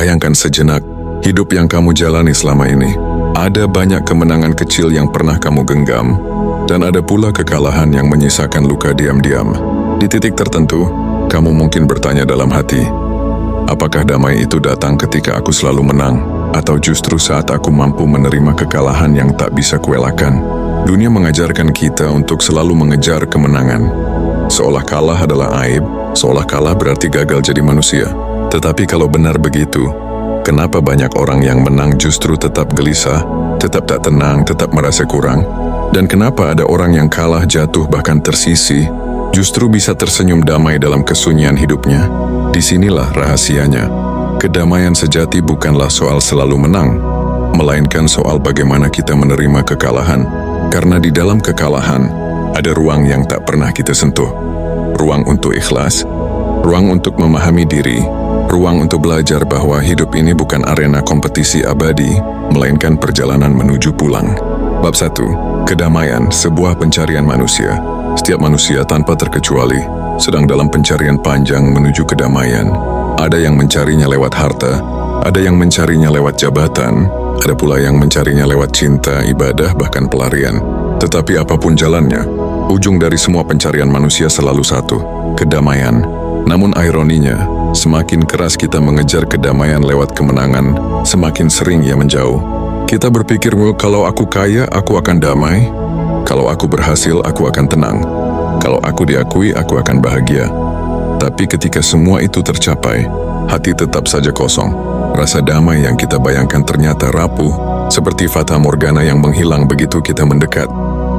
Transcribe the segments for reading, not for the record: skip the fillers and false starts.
Bayangkan sejenak, hidup yang kamu jalani selama ini. Ada banyak kemenangan kecil yang pernah kamu genggam, dan ada pula kekalahan yang menyisakan luka diam-diam. Di titik tertentu, kamu mungkin bertanya dalam hati, apakah damai itu datang ketika aku selalu menang, atau justru saat aku mampu menerima kekalahan yang tak bisa kuelakkan? Dunia mengajarkan kita untuk selalu mengejar kemenangan. Seolah kalah adalah aib, seolah kalah berarti gagal jadi manusia. Tetapi kalau benar begitu, kenapa banyak orang yang menang justru tetap gelisah, tetap tak tenang, tetap merasa kurang? Dan kenapa ada orang yang kalah, jatuh, bahkan tersisih, justru bisa tersenyum damai dalam kesunyian hidupnya? Disinilah rahasianya. Kedamaian sejati bukanlah soal selalu menang, melainkan soal bagaimana kita menerima kekalahan. Karena di dalam kekalahan, ada ruang yang tak pernah kita sentuh. Ruang untuk ikhlas, ruang untuk memahami diri, ruang untuk belajar bahwa hidup ini bukan arena kompetisi abadi, melainkan perjalanan menuju pulang. Bab 1. Kedamaian, sebuah pencarian manusia. Setiap manusia tanpa terkecuali sedang dalam pencarian panjang menuju kedamaian. Ada yang mencarinya lewat harta, ada yang mencarinya lewat jabatan, ada pula yang mencarinya lewat cinta, ibadah, bahkan pelarian. Tetapi apapun jalannya, ujung dari semua pencarian manusia selalu satu, kedamaian. Namun ironinya, semakin keras kita mengejar kedamaian lewat kemenangan, semakin sering ia menjauh. Kita berpikir, kalau aku kaya, aku akan damai. Kalau aku berhasil, aku akan tenang. Kalau aku diakui, aku akan bahagia. Tapi ketika semua itu tercapai, hati tetap saja kosong. Rasa damai yang kita bayangkan ternyata rapuh, seperti fata morgana yang menghilang begitu kita mendekat.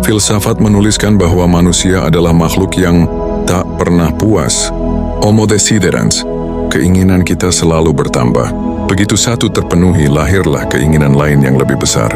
Filsafat menuliskan bahwa manusia adalah makhluk yang tak pernah puas. Homo desiderans, keinginan kita selalu bertambah. Begitu satu terpenuhi, lahirlah keinginan lain yang lebih besar.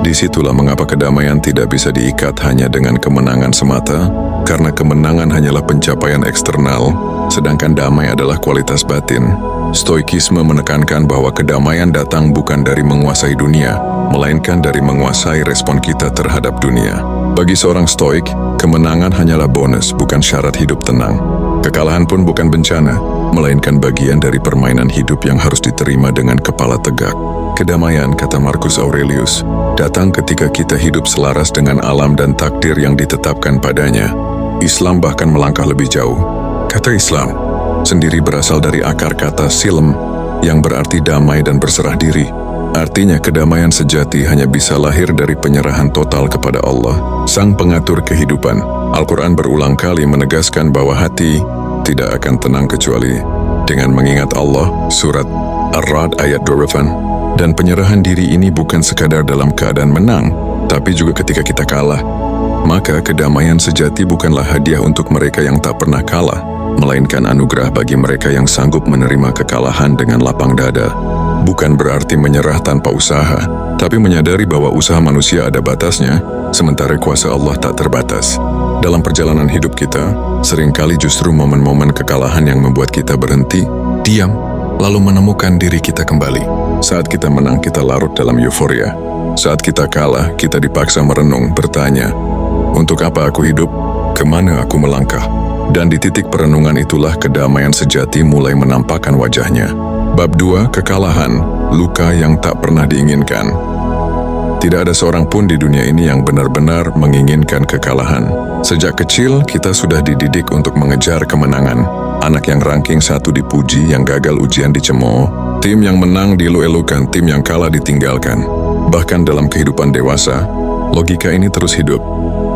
Disitulah mengapa kedamaian tidak bisa diikat hanya dengan kemenangan semata, karena kemenangan hanyalah pencapaian eksternal, sedangkan damai adalah kualitas batin. Stoikisme menekankan bahwa kedamaian datang bukan dari menguasai dunia, melainkan dari menguasai respon kita terhadap dunia. Bagi seorang stoik, kemenangan hanyalah bonus, bukan syarat hidup tenang. Kekalahan pun bukan bencana, melainkan bagian dari permainan hidup yang harus diterima dengan kepala tegak. Kedamaian, kata Marcus Aurelius, datang ketika kita hidup selaras dengan alam dan takdir yang ditetapkan padanya. Islam bahkan melangkah lebih jauh. Kata Islam sendiri berasal dari akar kata silm, yang berarti damai dan berserah diri. Artinya kedamaian sejati hanya bisa lahir dari penyerahan total kepada Allah, Sang Pengatur kehidupan. Al-Quran berulang kali menegaskan bahwa hati tidak akan tenang kecuali dengan mengingat Allah, surat Ar-Ra'd ayat 28. Dan penyerahan diri ini bukan sekadar dalam keadaan menang, tapi juga ketika kita kalah. Maka kedamaian sejati bukanlah hadiah untuk mereka yang tak pernah kalah, melainkan anugerah bagi mereka yang sanggup menerima kekalahan dengan lapang dada. Bukan berarti menyerah tanpa usaha, tapi menyadari bahwa usaha manusia ada batasnya, sementara kuasa Allah tak terbatas. Dalam perjalanan hidup kita, seringkali justru momen-momen kekalahan yang membuat kita berhenti, diam, lalu menemukan diri kita kembali. Saat kita menang, kita larut dalam euforia. Saat kita kalah, kita dipaksa merenung, bertanya, untuk apa aku hidup? Kemana aku melangkah? Dan di titik perenungan itulah kedamaian sejati mulai menampakkan wajahnya. Bab 2. Kekalahan, luka yang tak pernah diinginkan. Tidak ada seorang pun di dunia ini yang benar-benar menginginkan kekalahan. Sejak kecil, kita sudah dididik untuk mengejar kemenangan. Anak yang ranking 1 dipuji, yang gagal ujian dicemooh. Tim yang menang dielu-elukan, tim yang kalah ditinggalkan. Bahkan dalam kehidupan dewasa, logika ini terus hidup.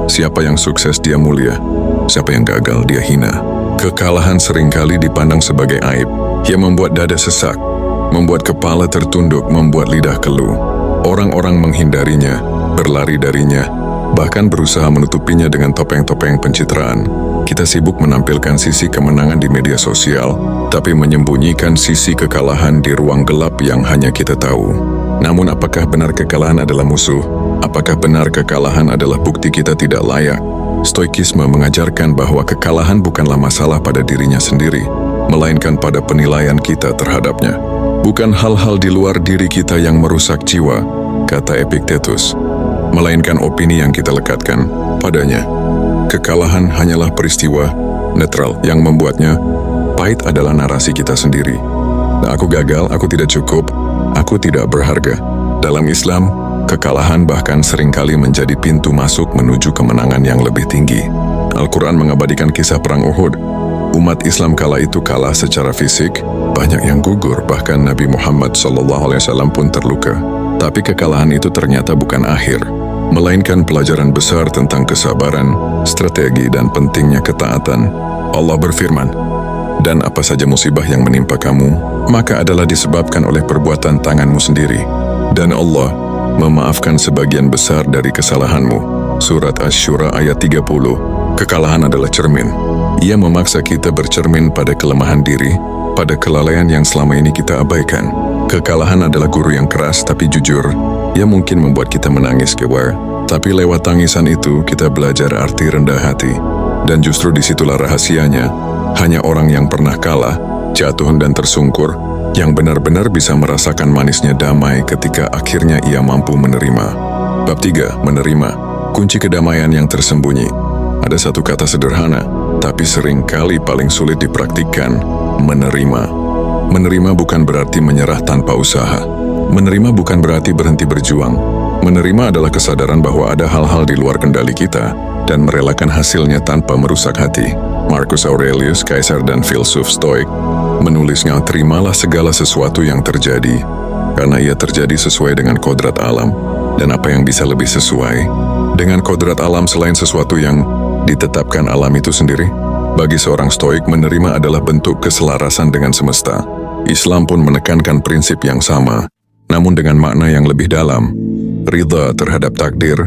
Siapa yang sukses dia mulia, siapa yang gagal dia hina. Kekalahan seringkali dipandang sebagai aib, yang membuat dada sesak, membuat kepala tertunduk, membuat lidah keluh. Orang-orang menghindarinya, berlari darinya, bahkan berusaha menutupinya dengan topeng-topeng pencitraan. Kita sibuk menampilkan sisi kemenangan di media sosial, tapi menyembunyikan sisi kekalahan di ruang gelap yang hanya kita tahu. Namun apakah benar kekalahan adalah musuh? Apakah benar kekalahan adalah bukti kita tidak layak? Stoikisme mengajarkan bahwa kekalahan bukanlah masalah pada dirinya sendiri, melainkan pada penilaian kita terhadapnya. Bukan hal-hal di luar diri kita yang merusak jiwa, kata Epictetus, melainkan opini yang kita lekatkan padanya. Kekalahan hanyalah peristiwa netral yang membuatnya pahit adalah narasi kita sendiri. Aku gagal, aku tidak cukup, aku tidak berharga. Dalam Islam, kekalahan bahkan seringkali menjadi pintu masuk menuju kemenangan yang lebih tinggi. Al-Quran mengabadikan kisah perang Uhud. Umat Islam kala itu kalah secara fisik, banyak yang gugur, bahkan Nabi Muhammad SAW pun terluka. Tapi kekalahan itu ternyata bukan akhir, melainkan pelajaran besar tentang kesabaran, strategi, dan pentingnya ketaatan. Allah berfirman, "Dan apa saja musibah yang menimpa kamu, maka adalah disebabkan oleh perbuatan tanganmu sendiri. Dan Allah memaafkan sebagian besar dari kesalahanmu." Surat Asy-Syura ayat 30. Kekalahan adalah cermin. Ia memaksa kita bercermin pada kelemahan diri, pada kelalaian yang selama ini kita abaikan. Kekalahan adalah guru yang keras tapi jujur. Ia mungkin membuat kita menangis keluar, tapi lewat tangisan itu kita belajar arti rendah hati. Dan justru disitulah rahasianya. Hanya orang yang pernah kalah, jatuh dan tersungkur, yang benar-benar bisa merasakan manisnya damai ketika akhirnya ia mampu menerima. Bab 3. Menerima. Kunci kedamaian yang tersembunyi. Ada satu kata sederhana, tapi sering kali paling sulit dipraktikkan, menerima. Menerima bukan berarti menyerah tanpa usaha. Menerima bukan berarti berhenti berjuang. Menerima adalah kesadaran bahwa ada hal-hal di luar kendali kita dan merelakan hasilnya tanpa merusak hati. Marcus Aurelius, kaisar dan filsuf Stoik, menulisnya, "Terimalah segala sesuatu yang terjadi, karena ia terjadi sesuai dengan kodrat alam, dan apa yang bisa lebih sesuai dengan kodrat alam selain sesuatu yang ditetapkan alam itu sendiri." Bagi seorang Stoik, menerima adalah bentuk keselarasan dengan semesta. Islam pun menekankan prinsip yang sama, namun dengan makna yang lebih dalam. Ridha terhadap takdir.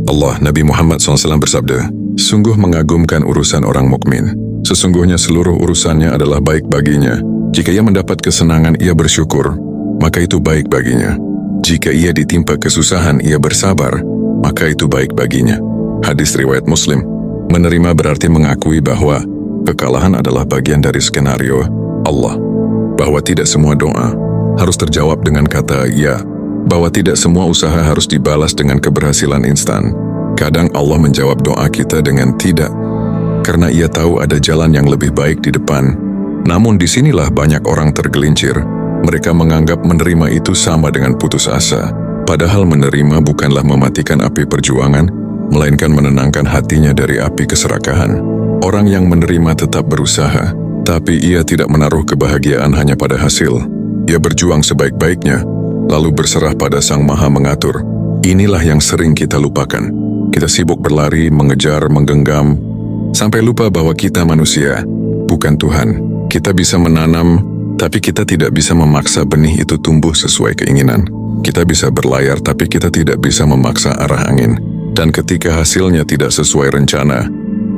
Allah, Nabi Muhammad SAW bersabda, "Sungguh mengagumkan urusan orang mukmin. Sesungguhnya seluruh urusannya adalah baik baginya. Jika ia mendapat kesenangan, ia bersyukur, maka itu baik baginya. Jika ia ditimpa kesusahan, ia bersabar, maka itu baik baginya." Hadis riwayat Muslim. Menerima berarti mengakui bahwa kekalahan adalah bagian dari skenario Allah, bahwa tidak semua doa harus terjawab dengan kata ya, bahwa tidak semua usaha harus dibalas dengan keberhasilan instan. Kadang Allah menjawab doa kita dengan tidak, karena ia tahu ada jalan yang lebih baik di depan. Namun disinilah banyak orang tergelincir. Mereka menganggap menerima itu sama dengan putus asa. Padahal menerima bukanlah mematikan api perjuangan, melainkan menenangkan hatinya dari api keserakahan. Orang yang menerima tetap berusaha, tapi ia tidak menaruh kebahagiaan hanya pada hasil. Ia berjuang sebaik-baiknya, lalu berserah pada Sang Maha Mengatur. Inilah yang sering kita lupakan. Kita sibuk berlari, mengejar, menggenggam, sampai lupa bahwa kita manusia, bukan Tuhan. Kita bisa menanam, tapi kita tidak bisa memaksa benih itu tumbuh sesuai keinginan. Kita bisa berlayar, tapi kita tidak bisa memaksa arah angin. Dan ketika hasilnya tidak sesuai rencana,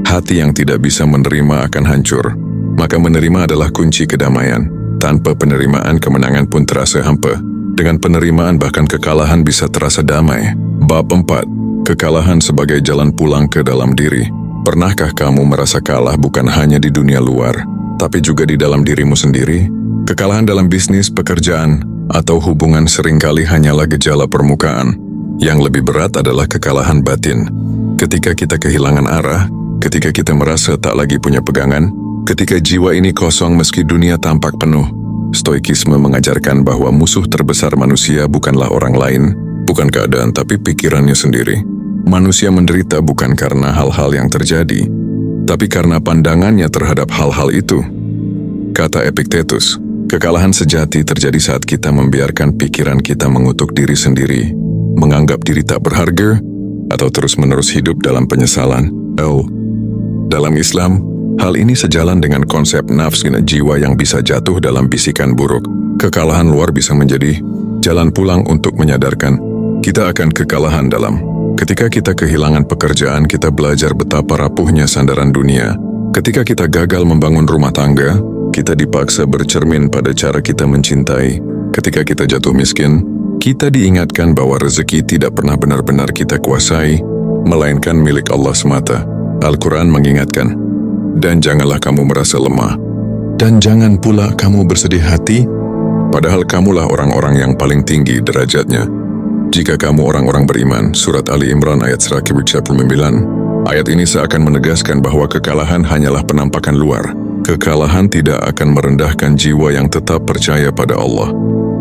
hati yang tidak bisa menerima akan hancur. Maka menerima adalah kunci kedamaian. Tanpa penerimaan, kemenangan pun terasa hampa. Dengan penerimaan, bahkan kekalahan bisa terasa damai. Bab 4. Kekalahan sebagai jalan pulang ke dalam diri. Pernahkah kamu merasa kalah bukan hanya di dunia luar, tapi juga di dalam dirimu sendiri? Kekalahan dalam bisnis, pekerjaan, atau hubungan seringkali hanyalah gejala permukaan. Yang lebih berat adalah kekalahan batin. Ketika kita kehilangan arah, ketika kita merasa tak lagi punya pegangan, ketika jiwa ini kosong meski dunia tampak penuh. Stoikisme mengajarkan bahwa musuh terbesar manusia bukanlah orang lain, bukan keadaan, tapi pikirannya sendiri. Manusia menderita bukan karena hal-hal yang terjadi, tapi karena pandangannya terhadap hal-hal itu. Kata Epictetus, kekalahan sejati terjadi saat kita membiarkan pikiran kita mengutuk diri sendiri, menganggap diri tak berharga, atau terus-menerus hidup dalam penyesalan. Dalam Islam, hal ini sejalan dengan konsep nafs jiwa yang bisa jatuh dalam bisikan buruk. Kekalahan luar bisa menjadi jalan pulang untuk menyadarkan kita akan kekalahan dalam. Ketika kita kehilangan pekerjaan, kita belajar betapa rapuhnya sandaran dunia. Ketika kita gagal membangun rumah tangga, kita dipaksa bercermin pada cara kita mencintai. Ketika kita jatuh miskin, kita diingatkan bahwa rezeki tidak pernah benar-benar kita kuasai, melainkan milik Allah semata. Al-Quran mengingatkan, "Dan janganlah kamu merasa lemah, dan jangan pula kamu bersedih hati, padahal kamulah orang-orang yang paling tinggi derajatnya. Jika kamu orang-orang beriman." Surat Ali Imran ayat 139. Ayat ini seakan menegaskan bahwa kekalahan hanyalah penampakan luar, kekalahan tidak akan merendahkan jiwa yang tetap percaya pada Allah.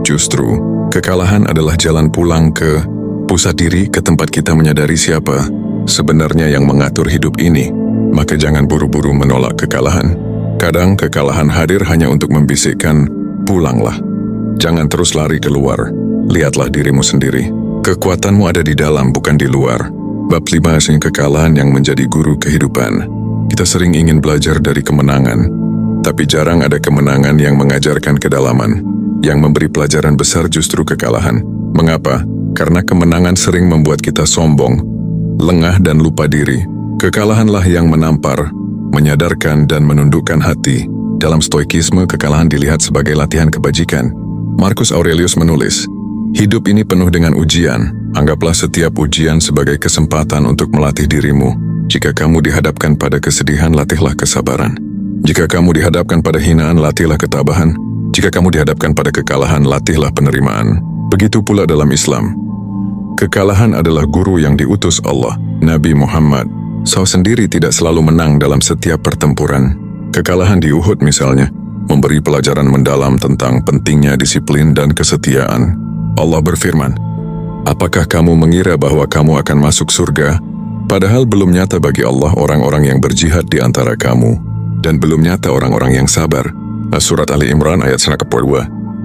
Justru, kekalahan adalah jalan pulang ke pusat diri, ke tempat kita menyadari siapa sebenarnya yang mengatur hidup ini. Maka jangan buru-buru menolak kekalahan. Kadang kekalahan hadir hanya untuk membisikkan, pulanglah. Jangan terus lari keluar. Lihatlah dirimu sendiri. Kekuatanmu ada di dalam, bukan di luar. Bab 5, kekalahan yang menjadi guru kehidupan. Kita sering ingin belajar dari kemenangan, tapi jarang ada kemenangan yang mengajarkan kedalaman. Yang memberi pelajaran besar justru kekalahan. Mengapa? Karena kemenangan sering membuat kita sombong, lengah dan lupa diri. Kekalahanlah yang menampar, menyadarkan dan menundukkan hati. Dalam stoikisme, kekalahan dilihat sebagai latihan kebajikan. Marcus Aurelius menulis, hidup ini penuh dengan ujian. Anggaplah setiap ujian sebagai kesempatan untuk melatih dirimu. Jika kamu dihadapkan pada kesedihan, latihlah kesabaran. Jika kamu dihadapkan pada hinaan, latihlah ketabahan. Jika kamu dihadapkan pada kekalahan, latihlah penerimaan. Begitu pula dalam Islam. Kekalahan adalah guru yang diutus Allah. Nabi Muhammad SAW sendiri tidak selalu menang dalam setiap pertempuran. Kekalahan di Uhud misalnya, memberi pelajaran mendalam tentang pentingnya disiplin dan kesetiaan. Allah berfirman, apakah kamu mengira bahwa kamu akan masuk surga? Padahal belum nyata bagi Allah orang-orang yang berjihad di antara kamu, dan belum nyata orang-orang yang sabar. Surat Ali Imran ayat 1-2.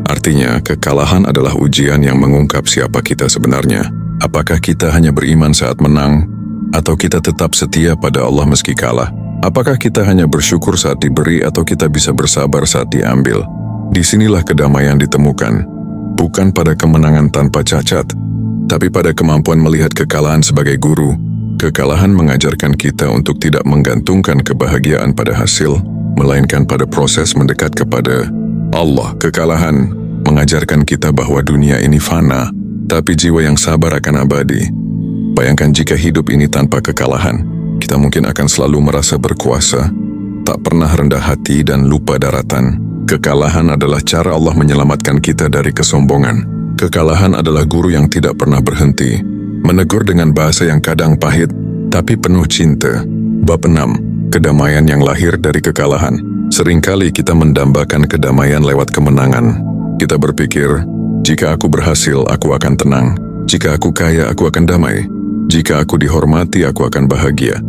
Artinya, kekalahan adalah ujian yang mengungkap siapa kita sebenarnya. Apakah kita hanya beriman saat menang, atau kita tetap setia pada Allah meski kalah? Apakah kita hanya bersyukur saat diberi, atau kita bisa bersabar saat diambil? Disinilah kedamaian ditemukan, bukan pada kemenangan tanpa cacat, tapi pada kemampuan melihat kekalahan sebagai guru. Kekalahan mengajarkan kita untuk tidak menggantungkan kebahagiaan pada hasil, melainkan pada proses mendekat kepada Allah. Kekalahan mengajarkan kita bahwa dunia ini fana, tapi jiwa yang sabar akan abadi. Bayangkan jika hidup ini tanpa kekalahan, kita mungkin akan selalu merasa berkuasa, tak pernah rendah hati dan lupa daratan. Kekalahan adalah cara Allah menyelamatkan kita dari kesombongan. Kekalahan adalah guru yang tidak pernah berhenti, menegur dengan bahasa yang kadang pahit, tapi penuh cinta. Bab 6, kedamaian yang lahir dari kekalahan. Seringkali kita mendambakan kedamaian lewat kemenangan. Kita berpikir, jika aku berhasil, aku akan tenang. Jika aku kaya, aku akan damai. Jika aku dihormati, aku akan bahagia.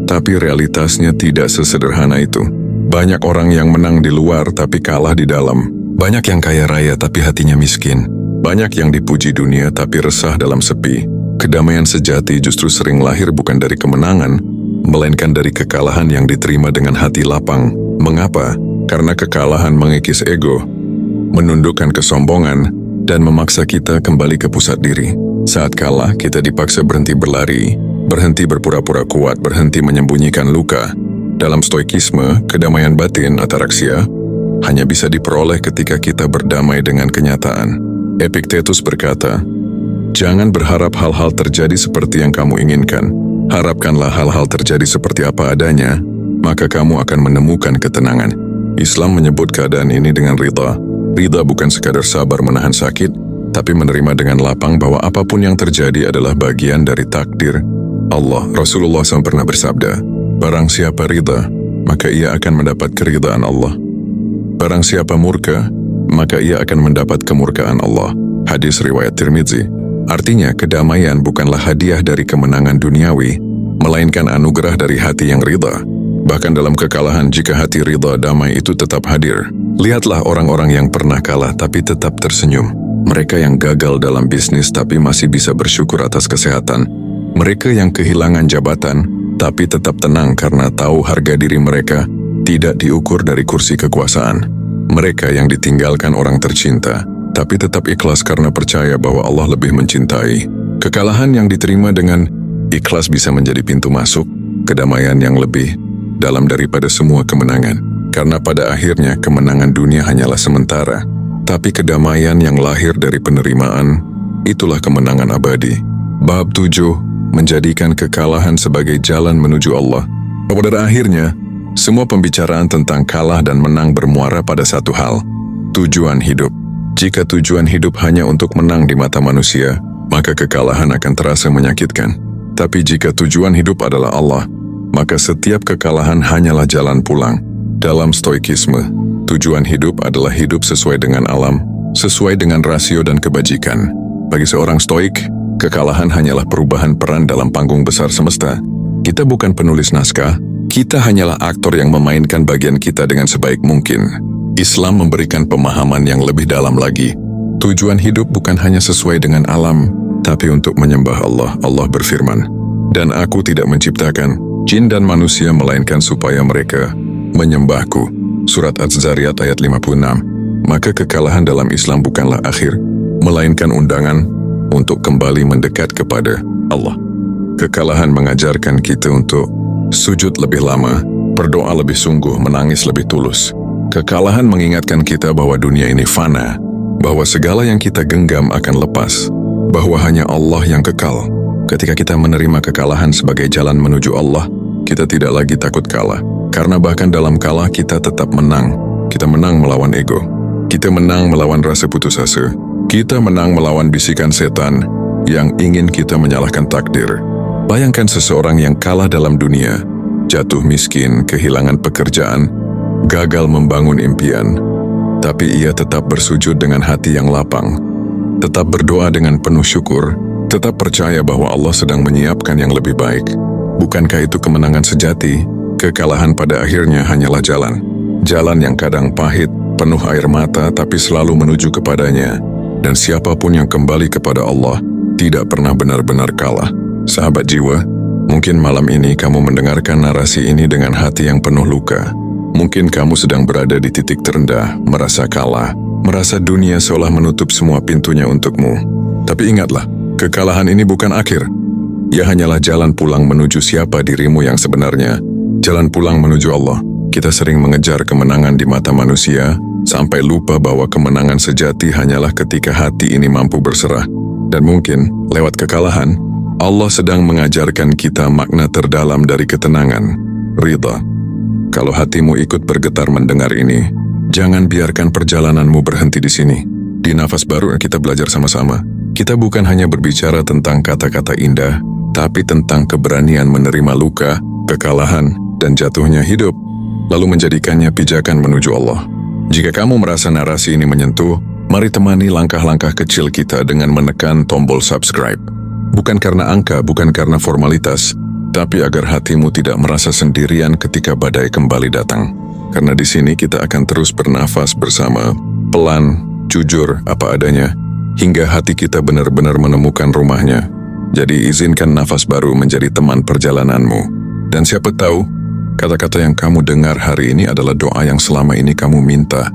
Tapi realitasnya tidak sesederhana itu. Banyak orang yang menang di luar tapi kalah di dalam. Banyak yang kaya raya tapi hatinya miskin. Banyak yang dipuji dunia tapi resah dalam sepi. Kedamaian sejati justru sering lahir bukan dari kemenangan, melainkan dari kekalahan yang diterima dengan hati lapang. Mengapa? Karena kekalahan mengikis ego, menundukkan kesombongan, dan memaksa kita kembali ke pusat diri. Saat kalah, kita dipaksa berhenti berlari, berhenti berpura-pura kuat, berhenti menyembunyikan luka. Dalam stoikisme, kedamaian batin ataraksia hanya bisa diperoleh ketika kita berdamai dengan kenyataan. Epictetus berkata, jangan berharap hal-hal terjadi seperti yang kamu inginkan. Harapkanlah hal-hal terjadi seperti apa adanya, maka kamu akan menemukan ketenangan. Islam menyebut keadaan ini dengan ridha. Ridha bukan sekadar sabar menahan sakit, tapi menerima dengan lapang bahwa apapun yang terjadi adalah bagian dari takdir Allah. Rasulullah SAW pernah bersabda, barang siapa ridha, maka ia akan mendapat keridhaan Allah. Barang siapa murka, maka ia akan mendapat kemurkaan Allah. Hadis riwayat Tirmidzi. Artinya, kedamaian bukanlah hadiah dari kemenangan duniawi, melainkan anugerah dari hati yang ridha. Bahkan dalam kekalahan, jika hati ridha damai itu tetap hadir. Lihatlah orang-orang yang pernah kalah tapi tetap tersenyum. Mereka yang gagal dalam bisnis tapi masih bisa bersyukur atas kesehatan. Mereka yang kehilangan jabatan tapi tetap tenang karena tahu harga diri mereka tidak diukur dari kursi kekuasaan. Mereka yang ditinggalkan orang tercinta tapi tetap ikhlas karena percaya bahwa Allah lebih mencintai. Kekalahan yang diterima dengan ikhlas bisa menjadi pintu masuk kedamaian yang lebih dalam daripada semua kemenangan. Karena pada akhirnya kemenangan dunia hanyalah sementara, tapi kedamaian yang lahir dari penerimaan, itulah kemenangan abadi. Bab 7, menjadikan kekalahan sebagai jalan menuju Allah. Pada akhirnya, semua pembicaraan tentang kalah dan menang bermuara pada satu hal, tujuan hidup. Jika tujuan hidup hanya untuk menang di mata manusia, maka kekalahan akan terasa menyakitkan. Tapi jika tujuan hidup adalah Allah, maka setiap kekalahan hanyalah jalan pulang. Dalam stoikisme, tujuan hidup adalah hidup sesuai dengan alam, sesuai dengan rasio dan kebajikan. Bagi seorang stoik, kekalahan hanyalah perubahan peran dalam panggung besar semesta. Kita bukan penulis naskah, kita hanyalah aktor yang memainkan bagian kita dengan sebaik mungkin. Islam memberikan pemahaman yang lebih dalam lagi. Tujuan hidup bukan hanya sesuai dengan alam, tapi untuk menyembah Allah. Allah berfirman, "Dan aku tidak menciptakan jin dan manusia melainkan supaya mereka menyembahku." Surat Az-Zariyat ayat 56. Maka kekalahan dalam Islam bukanlah akhir, melainkan undangan untuk kembali mendekat kepada Allah. Kekalahan mengajarkan kita untuk sujud lebih lama, berdoa lebih sungguh, menangis lebih tulus. Kekalahan mengingatkan kita bahwa dunia ini fana, bahwa segala yang kita genggam akan lepas, bahwa hanya Allah yang kekal. Ketika kita menerima kekalahan sebagai jalan menuju Allah, kita tidak lagi takut kalah. Karena bahkan dalam kalah kita tetap menang. Kita menang melawan ego. Kita menang melawan rasa putus asa. Kita menang melawan bisikan setan yang ingin kita menyalahkan takdir. Bayangkan seseorang yang kalah dalam dunia, jatuh miskin, kehilangan pekerjaan, gagal membangun impian, tapi ia tetap bersujud dengan hati yang lapang, tetap berdoa dengan penuh syukur, tetap percaya bahwa Allah sedang menyiapkan yang lebih baik. Bukankah itu kemenangan sejati? Kekalahan pada akhirnya hanyalah jalan. Jalan yang kadang pahit, penuh air mata, tapi selalu menuju kepadanya. Dan siapapun yang kembali kepada Allah tidak pernah benar-benar kalah. Sahabat jiwa, mungkin malam ini kamu mendengarkan narasi ini dengan hati yang penuh luka. Mungkin kamu sedang berada di titik terendah, merasa kalah, merasa dunia seolah menutup semua pintunya untukmu. Tapi ingatlah, kekalahan ini bukan akhir. Ia hanyalah jalan pulang menuju siapa dirimu yang sebenarnya. Jalan pulang menuju Allah. Kita sering mengejar kemenangan di mata manusia, sampai lupa bahwa kemenangan sejati hanyalah ketika hati ini mampu berserah. Dan mungkin, lewat kekalahan, Allah sedang mengajarkan kita makna terdalam dari ketenangan, ridha. Kalau hatimu ikut bergetar mendengar ini, jangan biarkan perjalananmu berhenti di sini. Di nafas baru kita belajar sama-sama. Kita bukan hanya berbicara tentang kata-kata indah, tapi tentang keberanian menerima luka, kekalahan, dan jatuhnya hidup, lalu menjadikannya pijakan menuju Allah. Jika kamu merasa narasi ini menyentuh, mari temani langkah-langkah kecil kita dengan menekan tombol subscribe. Bukan karena angka, bukan karena formalitas, tapi agar hatimu tidak merasa sendirian ketika badai kembali datang. Karena di sini kita akan terus bernafas bersama, pelan, jujur, apa adanya, hingga hati kita benar-benar menemukan rumahnya. Jadi izinkan nafas baru menjadi teman perjalananmu. Dan siapa tahu, kata-kata yang kamu dengar hari ini adalah doa yang selama ini kamu minta.